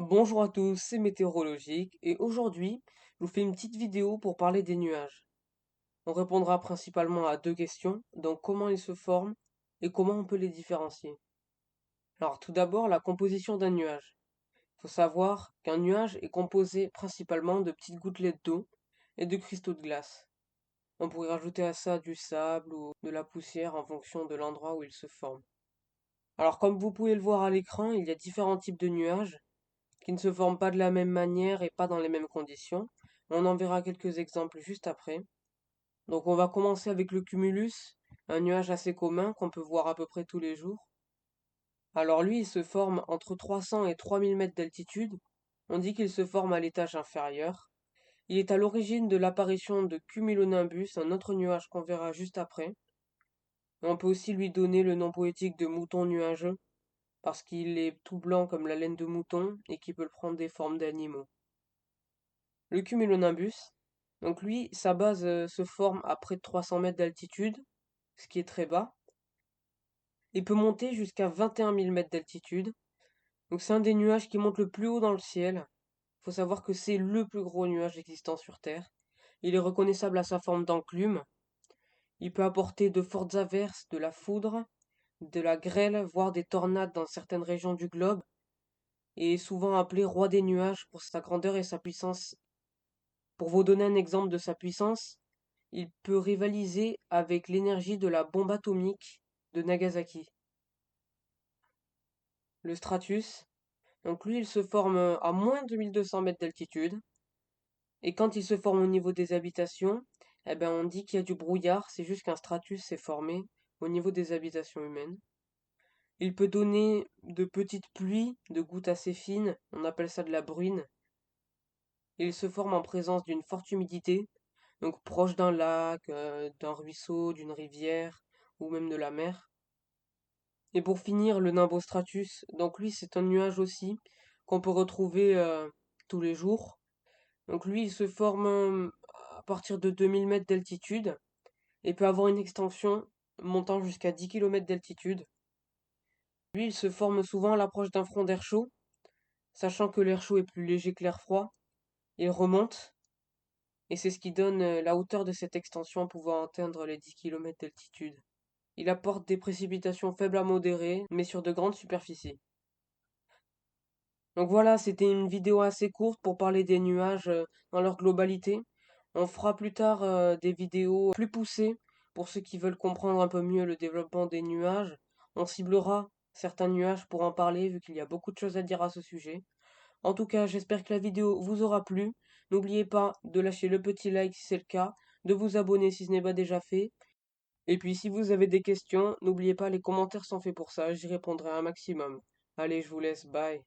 Bonjour à tous, c'est Météorologique et aujourd'hui, je vous fais une petite vidéo pour parler des nuages. On répondra principalement à deux questions, donc comment ils se forment et comment on peut les différencier. Alors tout d'abord, la composition d'un nuage. Il faut savoir qu'un nuage est composé principalement de petites gouttelettes d'eau et de cristaux de glace. On pourrait rajouter à ça du sable ou de la poussière en fonction de l'endroit où il se forme. Alors comme vous pouvez le voir à l'écran, il y a différents types de nuages qui ne se forment pas de la même manière et pas dans les mêmes conditions. On en verra quelques exemples juste après. Donc on va commencer avec le cumulus, un nuage assez commun qu'on peut voir à peu près tous les jours. Alors lui, il se forme entre 300 et 3000 mètres d'altitude. On dit qu'il se forme à l'étage inférieur. Il est à l'origine de l'apparition de cumulonimbus, un autre nuage qu'on verra juste après. On peut aussi lui donner le nom poétique de mouton nuageux, parce qu'il est tout blanc comme la laine de mouton et qu'il peut prendre des formes d'animaux. Le cumulonimbus, donc lui, sa base se forme à près de 300 mètres d'altitude, ce qui est très bas, et peut monter jusqu'à 21 000 mètres d'altitude. Donc c'est un des nuages qui monte le plus haut dans le ciel. Il faut savoir que c'est le plus gros nuage existant sur Terre. Il est reconnaissable à sa forme d'enclume. Il peut apporter de fortes averses, de la foudre, de la grêle, voire des tornades dans certaines régions du globe, et est souvent appelé roi des nuages pour sa grandeur et sa puissance. Pour vous donner un exemple de sa puissance, il peut rivaliser avec l'énergie de la bombe atomique de Nagasaki. Le stratus, donc lui, il se forme à moins de 1200 mètres d'altitude. Et quand il se forme au niveau des habitations, eh ben on dit qu'il y a du brouillard, c'est juste qu'un stratus s'est formé au niveau des habitations humaines. Il peut donner de petites pluies, de gouttes assez fines, on appelle ça de la bruine. Il se forme en présence d'une forte humidité, donc proche d'un lac, d'un ruisseau, d'une rivière ou même de la mer. Et pour finir, le nimbostratus, donc lui c'est un nuage aussi qu'on peut retrouver tous les jours. Donc lui il se forme à partir de 2000 mètres d'altitude et peut avoir une extension montant jusqu'à 10 km d'altitude. Lui il se forme souvent à l'approche d'un front d'air chaud, sachant que l'air chaud est plus léger que l'air froid. Il remonte et c'est ce qui donne la hauteur de cette extension pouvant atteindre les 10 km d'altitude. Il apporte des précipitations faibles à modérées, mais sur de grandes superficies. Donc voilà, c'était une vidéo assez courte pour parler des nuages dans leur globalité. On fera plus tard des vidéos plus poussées pour ceux qui veulent comprendre un peu mieux le développement des nuages. On ciblera certains nuages pour en parler vu qu'il y a beaucoup de choses à dire à ce sujet. En tout cas, j'espère que la vidéo vous aura plu. N'oubliez pas de lâcher le petit like si c'est le cas, de vous abonner si ce n'est pas déjà fait. Et puis si vous avez des questions, n'oubliez pas, les commentaires sont faits pour ça, j'y répondrai un maximum. Allez, je vous laisse, bye.